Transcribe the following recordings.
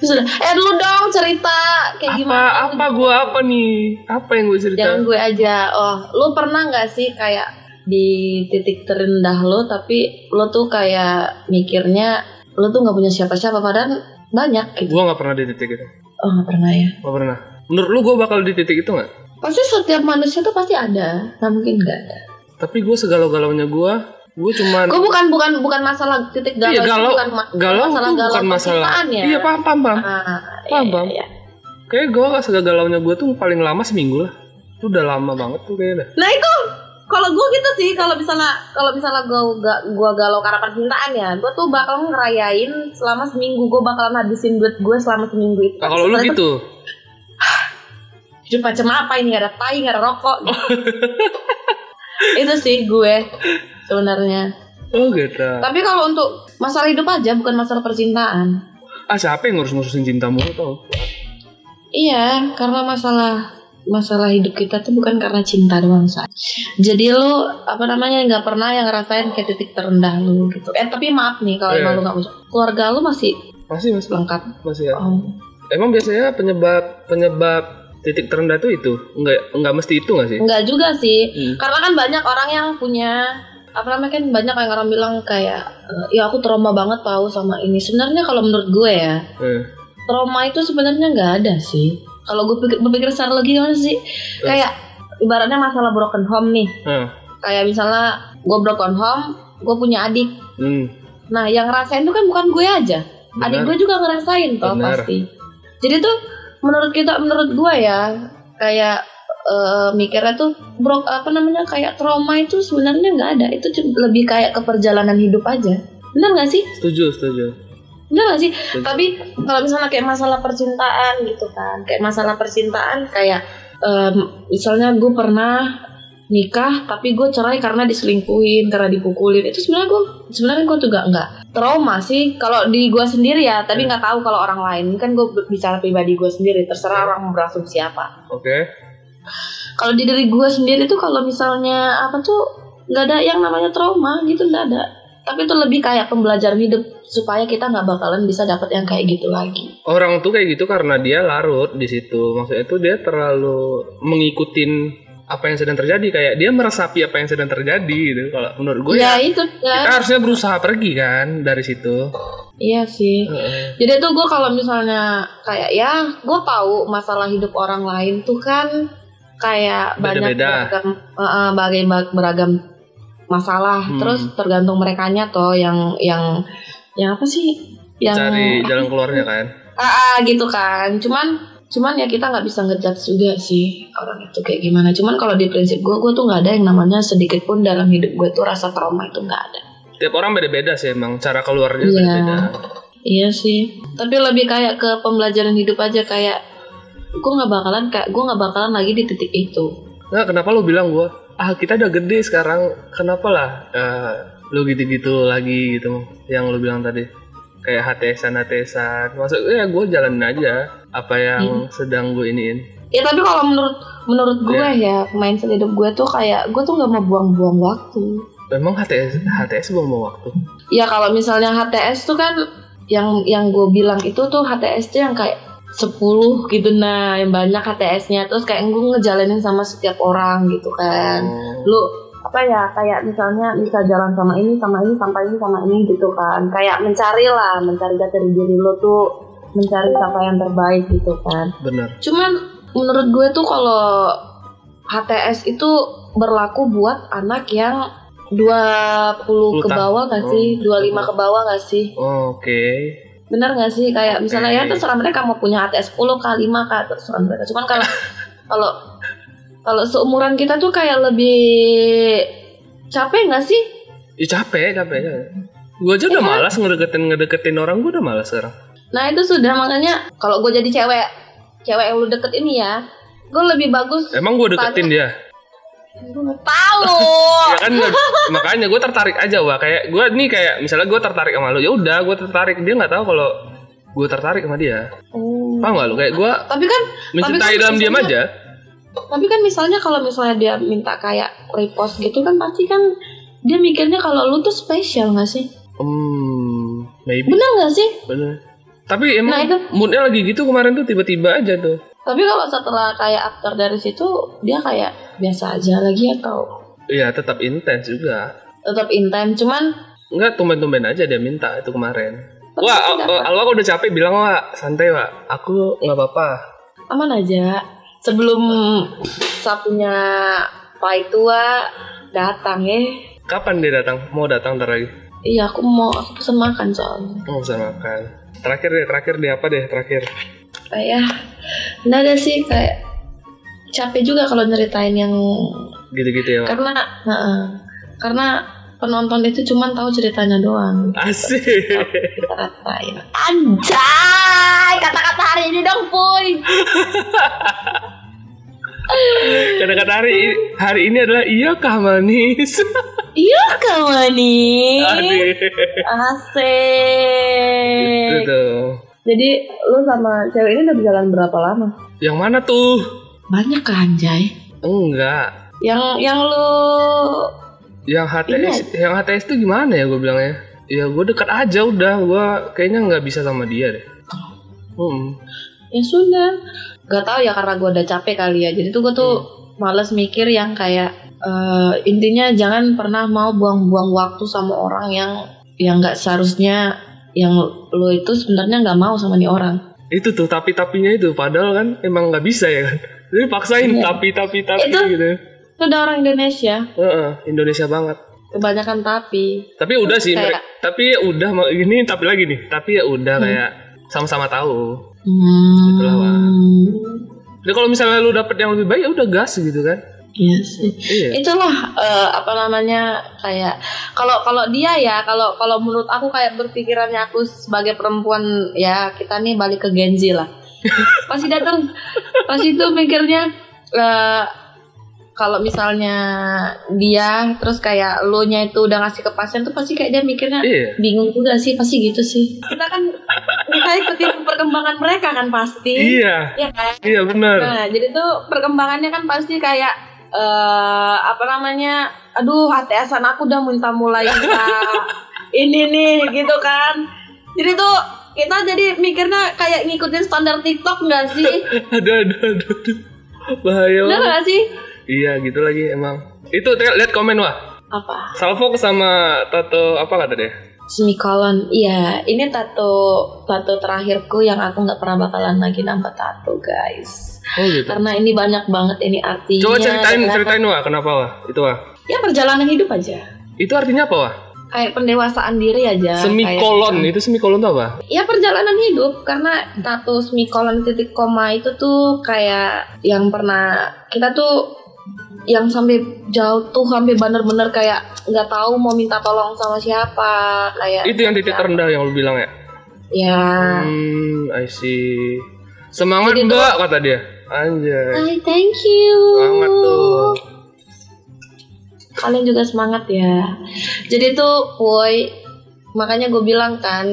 Sudah. Lu dong cerita kayak gimana? Apa nih? Apa yang gue cerita? Jangan gue aja. Lu pernah nggak sih kayak di titik terendah lu, tapi lu tuh kayak mikirnya lu tuh nggak punya siapa-siapa padahal banyak gitu. Gue nggak pernah di titik itu. Oh, nggak pernah ya? Nggak pernah. Menurut lu gue bakal di titik itu nggak? Pasti setiap manusia tuh pasti ada, nggak mungkin nggak ada. Tapi gue segalau-galaunya gue cuman. Gue bukan masalah titik galau. Iya, galau masalah galau bukan masalah. ya. Iya paham. Paham. Iya. Kayak gue segalau-galaunya gue tuh paling lama seminggu lah. Itu udah lama banget tuh kayaknya. Nah itu kalau gue gitu sih, kalau misalnya gue galau karena percintaan ya, gue tuh bakal ngerayain selama seminggu, gue bakalan habisin duit gue selama seminggu itu. Nah, kalau lu gitu? Hidup macam apa ini, gak ada tai, gak ada rokok. Itu sih gue sebenarnya. Oh gitu. Tapi kalau untuk masalah hidup aja, bukan masalah percintaan. Siapa yang ngurus-ngurusin cintamu tau? Iya, karena masalah hidup kita tuh bukan karena cinta doang, say. Jadi lu nggak pernah yang ngerasain kayak titik terendah lu gitu. Tapi maaf nih kalau emang lu nggak punya keluarga, lu masih lengkap. Masih ya. Emang biasanya penyebab titik terendah tuh itu nggak mesti itu nggak sih? Nggak juga sih, karena kan banyak orang yang punya kan banyak yang orang bilang kayak ya aku trauma banget tahu sama ini. Sebenarnya kalau menurut gue ya, trauma itu sebenarnya nggak ada sih. Kalau gue berpikir secara logika sih, kayak ibaratnya masalah broken home nih. Kayak misalnya gue broken home, gue punya adik. Nah yang ngerasain itu kan bukan gue aja. Benar. Adik gue juga ngerasain toh pasti. Jadi tuh menurut gue ya, kayak mikirnya tuh kayak trauma itu sebenarnya nggak ada. Itu lebih kayak ke perjalanan hidup aja. Benar nggak sih? Setuju. Bener gak sih? Tapi kalau misalnya kayak masalah percintaan gitu kan, kayak masalah percintaan kayak misalnya gue pernah nikah tapi gue cerai karena diselingkuhin, karena dipukulin. Itu sebenarnya gue tuh nggak trauma sih kalau di gue sendiri ya, tapi nggak tahu kalau orang lain. Kan gue bicara pribadi gue sendiri, terserah orang mau berasumsi apa. Oke. Kalau di diri gue sendiri tuh kalau misalnya nggak ada yang namanya trauma gitu, nggak ada. Tapi itu lebih kayak pembelajaran hidup supaya kita nggak bakalan bisa dapat yang kayak gitu lagi. Orang tuh kayak gitu karena dia larut di situ. Maksudnya itu dia terlalu mengikutin apa yang sedang terjadi, kayak dia meresapi apa yang sedang terjadi gitu. Kalau menurut gue ya itu kan. Kita harusnya berusaha pergi kan dari situ. Iya sih. Jadi tuh gue kalau misalnya kayak ya gue tahu masalah hidup orang lain tuh kan kayak beda-beda. banyak beragam masalah. Terus tergantung merekanya toh yang apa sih yang cari jalan keluarnya kan. Gitu kan. Cuman ya kita nggak bisa ngejudge juga sih orang itu kayak gimana. Cuman kalau di prinsip gue tuh nggak ada yang namanya sedikit pun dalam hidup gue tuh rasa trauma itu nggak ada. Tiap orang beda-beda sih emang cara keluarnya beda-beda. Iya sih. Tapi lebih kayak ke pembelajaran hidup aja, kayak gue nggak bakalan lagi di titik itu. Nah kenapa lu bilang gue kita udah gede sekarang, kenapa lah lu gitu-gitu lagi gitu yang lu bilang tadi, kayak HTSan maksudnya gue jalanin aja apa yang sedang gue iniin ya. Tapi kalau menurut gue ya mindset hidup gue tuh kayak gue tuh nggak mau buang-buang waktu. Emang HTS buang-buang waktu? Ya kalau misalnya HTS tuh kan yang gue bilang itu tuh HTS tuh yang kayak 10 gitu, nah yang banyak HTS-nya, terus kayak gue ngejalanin sama setiap orang gitu kan. Lu kayak misalnya bisa jalan sama ini gitu kan, kayak mencari jati diri lu tuh, mencari siapa yang terbaik gitu kan. Benar. Cuman menurut gue tuh kalau HTS itu berlaku buat anak yang 20 ke bawah gak sih? 25 ke bawah gak sih? Oke. Benar gak sih? Kayak misalnya ya terserah mereka mau punya HTS 10 kah 5 kah, terserah mereka. Cuman kalau seumuran kita tuh kayak lebih capek gak sih? Ya capek. Gue aja udah malas ngedeketin orang, gue udah malas sekarang. Nah itu sudah, makanya kalau gue jadi cewek yang lu deket ini ya, gue lebih bagus. Emang gue deketin dia? Gue gak tahu. Ya kan makanya gue tertarik aja, kayak gue nih, kayak misalnya gue tertarik sama lu, ya udah gue tertarik, dia nggak tahu kalau gue tertarik sama dia. Paham nggak lu? Kayak gue mencintai dalam diam aja. Tapi kan misalnya kalau misalnya dia minta kayak repost gitu kan, pasti kan dia mikirnya kalau lu tuh spesial nggak sih? Maybe. Bener nggak sih? Bener. Tapi emang moodnya lagi gitu kemarin tuh tiba-tiba aja tuh. Tapi kalau setelah kayak after dari situ dia kayak biasa aja lagi atau? Iya tetap intens juga. Tetap intens, cuman enggak tumben-tumben aja dia minta itu kemarin. Wah, Alwa udah capek bilang Wak, santai Wak, aku nggak apa-apa. Aman aja. Sebelum sapunya Pak itu datang ya. Kapan dia datang? Mau datang ntar lagi? Iya, aku pesen makan soalnya. Mau pesen makan. Terakhir dia apa deh terakhir? Kayak nggak ada sih, kayak capek juga kalau nyeritain yang gitu-gitu ya. Karena penonton itu cuma tahu ceritanya doang. Asik. Kata-katain. Anjay, kata-kata hari ini dong, Puy. Kata-kata hari ini adalah iyakah manis? Iyakah manis? Asik. Gitu tuh. Jadi lu sama cewek ini udah berjalan berapa lama? Yang mana tuh? Banyak kan, Anjay? Enggak. Yang lu yang HTS tuh gimana ya gue bilangnya? Ya gue dekat aja udah, gue kayaknya nggak bisa sama dia deh. Ya sudah, nggak tahu ya karena gue udah capek kali ya. Jadi tuh gue tuh males mikir yang kayak intinya jangan pernah mau buang-buang waktu sama orang yang nggak seharusnya, yang lo itu sebenarnya nggak mau sama nih orang. Itu tuh tapinya itu padahal kan emang nggak bisa ya kan. Jadi paksain tapi itu, gitu. Itu udah orang Indonesia. Indonesia banget. Kebanyakan tapi udah sih kayak, tapi ya udah ini tapi lagi nih. Tapi ya udah kayak sama-sama tahu. Itulah Wak. Jadi kalau misalnya lu dapet yang lebih baik ya udah gas gitu kan. Iya sih. Iya. Itulah kayak kalau dia ya kalau menurut aku kayak berpikirannya aku sebagai perempuan ya, kita nih balik ke Gen Z lah. Pasti itu mikirnya kalau misalnya dia terus kayak lo nya itu udah ngasih kepastian tuh pasti kayak dia mikirnya bingung juga sih, pasti gitu sih. Kita kan ikutin perkembangan mereka kan pasti. Iya. Iya kan? Iya benar. Nah, jadi tuh perkembangannya kan pasti kayak aduh HTS-an aku udah minta mulai ini nih gitu kan. Jadi tuh kita jadi mikirnya kayak ngikutin standar TikTok nggak sih? Aduh. Bahaya. Bener nggak sih? Iya gitu lagi emang. Itu lihat komen Wak. Apa? Salvo sama tato apa kata dia? Semikolon. Iya, ini tato terakhirku yang aku nggak pernah bakalan lagi nambah tato, guys. Oh gitu. Karena ini banyak banget ini artinya. Coba ceritain Wak, kenapa Wak? Itu Wak. Ya perjalanan hidup aja. Itu artinya apa Wak? Kayak pendewasaan diri aja. Semikolon, itu semikolon tuh apa? Ya perjalanan hidup, karena tato semikolon titik koma itu tuh kayak yang pernah kita tuh yang sampai jauh tuh sampai bener-bener kayak nggak tahu mau minta tolong sama siapa, kayak itu yang titik terendah yang lu bilang ya? Ya. I see. Semangat jadi Mbak kata dia. Anjay. Thank you. Semangat tuh. Kalian juga semangat ya. Jadi tuh boy, makanya gue bilang kan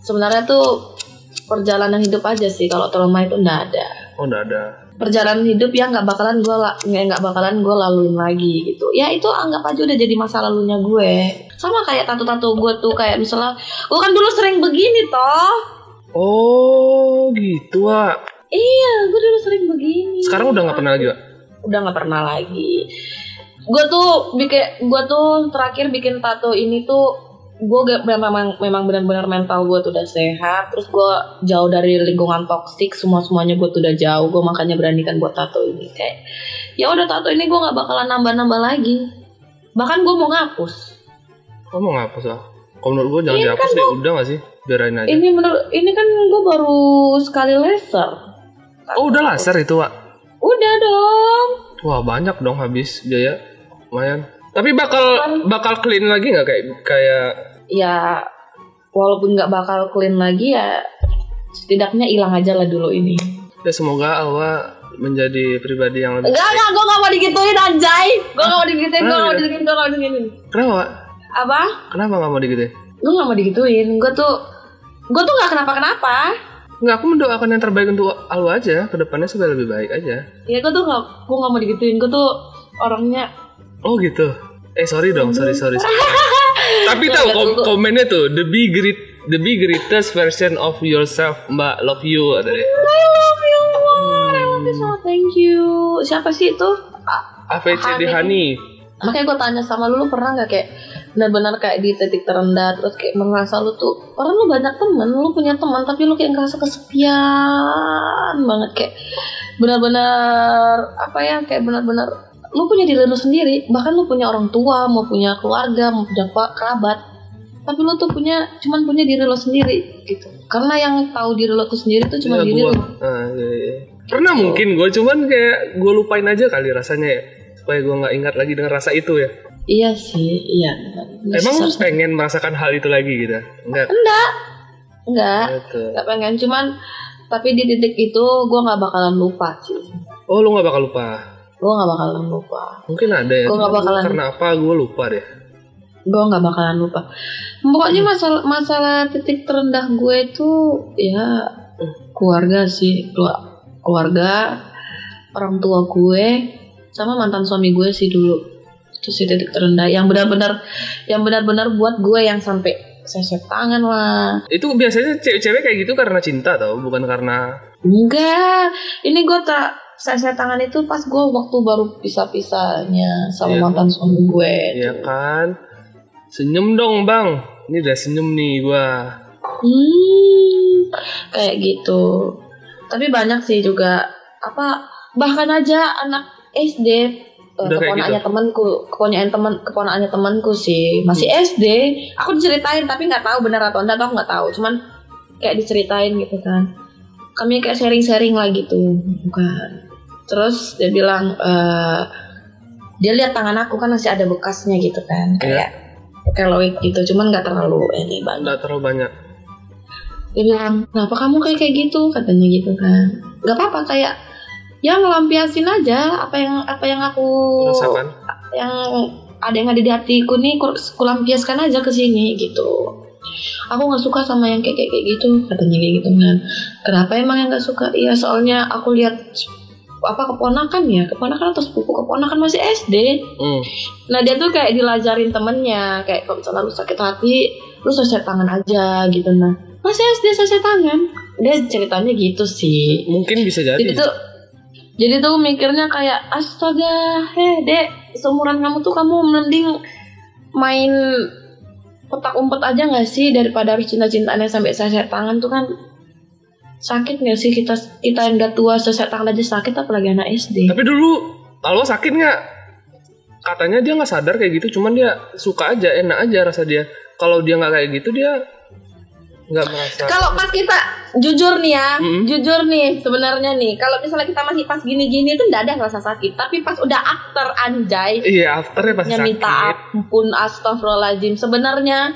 sebenarnya tuh perjalanan hidup aja sih, kalau trauma itu nggak ada. Oh nggak ada. Perjalanan hidup ya nggak bakalan gue laluin lagi gitu. Ya itu anggap aja udah jadi masa lalunya gue. Sama kayak tato-tato gue tuh, kayak misalnya gue kan dulu sering begini toh. Oh gitu Wak. Iya, gue dulu sering begini. Sekarang udah nggak pernah lagi Wak? Udah nggak pernah lagi. Gue tuh terakhir bikin tato ini tuh gue memang benar-benar mental gue tuh udah sehat, terus gue jauh dari lingkungan toksik, semuanya gue tuh udah jauh. Gue makanya beranikan buat tato ini, kayak ya udah tato ini gue nggak bakalan nambah lagi, bahkan gue mau ngapus. Oh mau ngapus lah? Kalau menurut gue jangan dihapus deh, udah nggak sih, biarin aja. Ini kan gue baru sekali laser. Oh udah laser itu Wak? Udah dong. Wah banyak dong habis biaya, lumayan. Tapi bakal clean lagi nggak kayak? Ya walaupun nggak bakal clean lagi ya setidaknya hilang aja lah dulu ini. Ya semoga Alwa menjadi pribadi yang lebih. Enggak, gue nggak mau digituin anjay. Gue nggak mau digituin. Kenapa? Apa? Kenapa nggak mau digituin? Gue nggak mau digituin. Gue tuh nggak kenapa-kenapa. Nggak, aku mendoakan yang terbaik untuk Alwa aja, kedepannya supaya lebih baik aja. Ya gue nggak mau digituin. Gue tuh orangnya. Oh gitu. Sorry dong, sorry. Tapi tahu komennya tuh the the greatest version of yourself, Mbak. Love you. Ada deh. I love you. I love you so. Thank you. Siapa sih itu? AVCD Hani. Makanya gue tanya sama lu pernah nggak kayak benar-benar kayak di titik terendah terus kayak merasa lu tuh orang lu banyak teman, lu punya teman tapi lu kayak ngerasa kesepian banget kayak benar-benar apa ya kayak benar-benar lu punya diri lu sendiri, bahkan lu punya orang tua, mau punya keluarga, mau punya kerabat, tapi lu tuh cuman punya diri lu sendiri gitu. Karena yang tahu diri lu tuh sendiri tuh cuma diri lu. Iya. Pernah mungkin gue cuman kayak gue lupain aja kali rasanya ya. Supaya gue gak ingat lagi dengan rasa itu ya. Iya sih, iya. Emang lu pengen merasakan hal itu lagi gitu? Enggak. Enggak pengen, cuman tapi di titik itu gue gak bakalan lupa sih. Oh, lu gak bakal lupa? Gue gak bakalan lupa. Mungkin ada ya. Gue gak bakalan. Karena apa gue lupa deh. Gue gak bakalan lupa. Pokoknya masalah titik terendah gue itu ya keluarga sih, keluarga, orang tua gue, sama mantan suami gue sih dulu. Itu sih titik terendah yang benar-benar buat gue yang sampai seset tangan lah. Itu biasanya cewek-cewek kayak gitu karena cinta tau, bukan karena. Enggak, ini gue tak seset tangan itu pas gue waktu baru pisah-pisahnya sama mantan suami gue. Iya kan. Senyum dong bang, ini udah senyum nih gue. Kayak gitu. Tapi banyak sih juga bahkan aja anak SD keponakannya temanku sih masih SD. Aku diceritain tapi nggak tahu benar atau enggak, aku nggak tahu. Cuman kayak diceritain gitu kan. Kami kayak sharing-sharing lah gitu, bukan. Terus dia bilang dia lihat tangan aku kan masih ada bekasnya gitu kan, kayak keloid gitu. Cuman nggak terlalu banyak. Nggak terlalu banyak. Dia bilang, kenapa kamu kayak gitu? Katanya gitu kan. Gak apa-apa, kayak ya ngelampiasin aja apa yang aku rasakan, yang ada di hatiku nih, kulampiaskan aja ke sini gitu. Aku nggak suka sama yang kayak gitu, katanya kayak gitu kan. Kenapa emang yang nggak suka? Iya soalnya aku lihat keponakan atau sepupu keponakan masih SD. Nah dia tuh kayak dilajarin temennya kayak kalau misalnya lu sakit hati, lu seset tangan aja gitu. Nah masih SD seset tangan, dia ceritanya gitu sih. Mungkin bisa jadi. Jadi tuh mikirnya kayak astaga, dek, seumuran kamu tuh kamu mending main petak umpet aja nggak sih daripada harus cinta-cintaannya sampai seset tangan tuh kan sakit nggak sih? Kita yang udah tua seset tangan aja sakit, apalagi anak SD. Tapi dulu Alwa sakit nggak? Katanya dia nggak sadar kayak gitu, cuman dia suka aja, enak aja rasa dia. Kalau dia nggak kayak gitu dia nggak merasa. Kalau pas kita jujur nih sebenarnya nih, kalau misalnya kita masih pas gini-gini itu nggak ada rasa sakit, tapi pas udah after anjay. Iya, afternya pasti sakit. Minta ampun, astagfirullahaladzim. Sebenarnya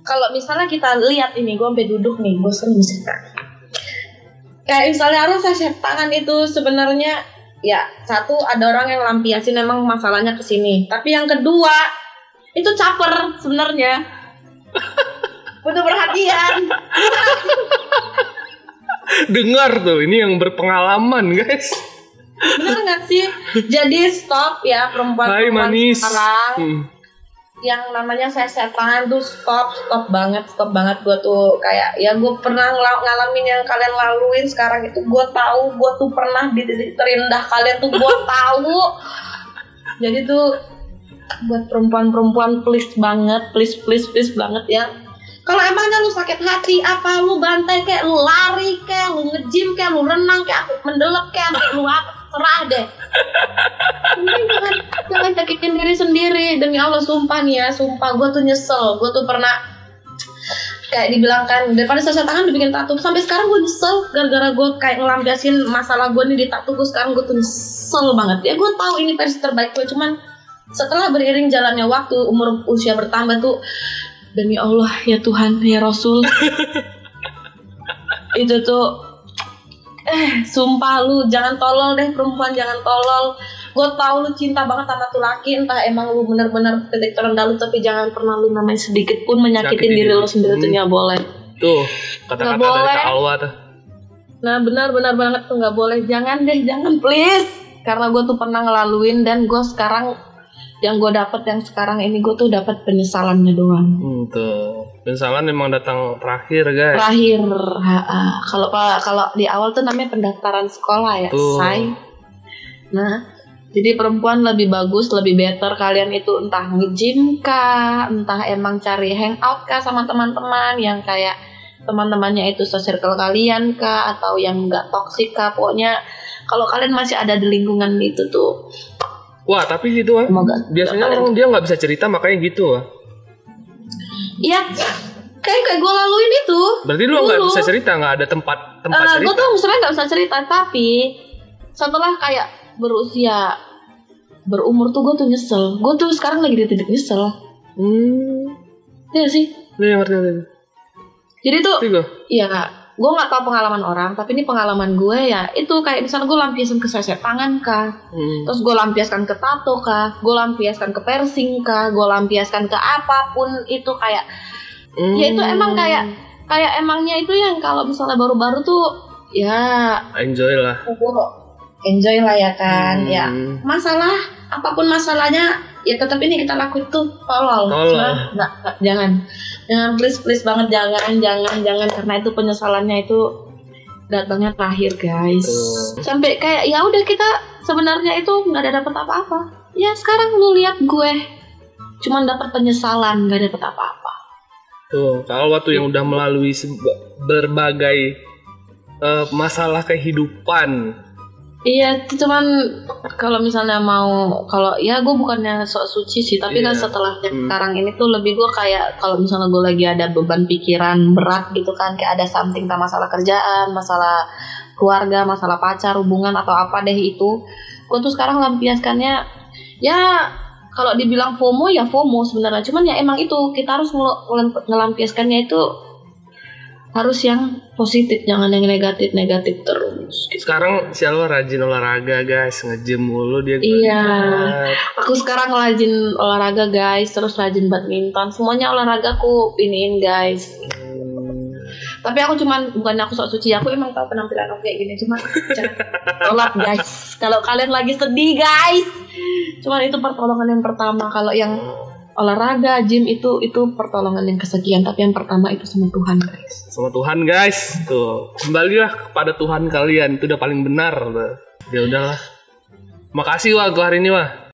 kalau misalnya kita lihat ini, gue sampai duduk nih, gue sering cerita. Kayak misalnya harus seset tangan itu sebenarnya ya satu ada orang yang lampiasin memang masalahnya ke sini, tapi yang kedua itu caper sebenarnya. Butuh perhatian. Dengar tuh, ini yang berpengalaman guys. Bener gak sih? Jadi stop ya perempuan-perempuan sekarang. Yang namanya seset tangan tuh stop banget. Gue tuh kayak ya gue pernah ngalamin yang kalian laluin sekarang itu. Gue tahu, gue tuh pernah di titik terendah kalian tuh gue tahu. Jadi tuh buat perempuan-perempuan please banget ya. Kalau emangnya lu sakit hati, apa lu bantai kayak, lu lari kayak, lu nge-gym kayak, lu renang kayak, mendelep kayak, lu serah deh. Jangan sakitin diri sendiri. Demi Allah sumpah gue tuh nyesel. Gue tuh pernah kayak dibilang kan, daripada seset tangan dibikin tattoo. Sampai sekarang gue nyesel gara-gara gue kayak ngelampiasin masalah gue nih di tattoo gue. Sekarang gue tuh nyesel banget. Ya gue tahu ini versi terbaik gue, cuman setelah beriring jalannya waktu, usia bertambah tuh, demi Allah ya Tuhan ya Rasul itu tuh sumpah lu jangan tolol deh, perempuan jangan tolol. Gue tahu lu cinta banget sama tuh laki, entah emang lu bener-bener titik terendah lu, tapi jangan pernah lu namanya sedikit pun menyakitin diri lu sendiri. Tuh nggak boleh tuh, kata-kata dari Kak Alwa tuh. Nah benar banget tuh nggak boleh. Jangan please, karena gue tuh pernah ngelaluin dan gue sekarang yang gue dapet yang sekarang ini gue tuh dapat penyesalannya doang. Tuh penyesalan memang datang terakhir guys. Terakhir, kalau di awal tuh namanya pendaftaran sekolah ya, say. Nah, jadi perempuan lebih bagus, lebih better kalian itu entah nge-gym kah, entah emang cari hangout kah sama teman-teman yang kayak teman-temannya itu se-circle kalian kah, atau yang nggak toksik kah. Pokoknya kalau kalian masih ada di lingkungan itu tuh. Wah, tapi gitu ah. Biasanya orang dia nggak bisa cerita makanya gitu ah. Iya, kayak gue laluin itu. Berarti lu nggak bisa cerita, nggak ada tempat cerita. Gue tuh sebenarnya nggak bisa cerita, tapi setelah kayak berumur tuh gue tuh nyesel. Gue tuh sekarang lagi di titik nyesel. Iya sih. Iya ngerti. Jadi tuh, iya. Gue nggak tahu pengalaman orang, tapi ini pengalaman gue ya. Itu kayak misalnya gue lampiaskan ke sesek tangan kah, terus gue lampiaskan ke tato kah, gue lampiaskan ke piercing kah, gue lampiaskan ke apapun itu kayak, ya itu emang kayak emangnya itu yang kalau misalnya baru-baru tuh ya enjoy lah ya kan, ya masalah apapun masalahnya ya tetap ini kita lakuin tuh tolol. Nggak, jangan please banget jangan karena itu penyesalannya itu datangnya terakhir guys. Sampai kayak ya udah kita sebenarnya itu nggak ada dapat apa-apa. Ya sekarang lu lihat gue cuman dapat penyesalan, nggak dapat apa-apa. Tuh kalau waktu yang udah melalui berbagai masalah kehidupan. Iya, cuman kalau misalnya kalau ya gue bukannya sok suci sih, tapi kan setelah sekarang ini tuh lebih gue kayak kalau misalnya gue lagi ada beban pikiran berat gitu kan, kayak ada something tentang masalah kerjaan, masalah keluarga, masalah pacar, hubungan atau apa deh itu, gue tuh sekarang lampiaskannya ya kalau dibilang FOMO ya FOMO sebenarnya, cuman ya emang itu kita harus ngelampiaskannya itu harus yang positif, jangan yang negatif terus. Sekarang si Alwa rajin olahraga guys, nge-gym mulu dia. Iya, aku sekarang rajin olahraga guys, terus rajin badminton, semuanya olahraga aku iniin guys. Tapi aku bukannya aku sok suci, aku emang tahu penampilan aku kayak gini, cuma tolak guys. Kalau kalian lagi sedih guys, cuman itu pertolongan yang pertama. Kalau yang olahraga, gym itu pertolongan yang kesekian, tapi yang pertama itu sama Tuhan guys. Sama Tuhan guys, tuh kembalilah kepada Tuhan kalian, itu udah paling benar. Ya udahlah. Makasih Wah, hari ini Wah.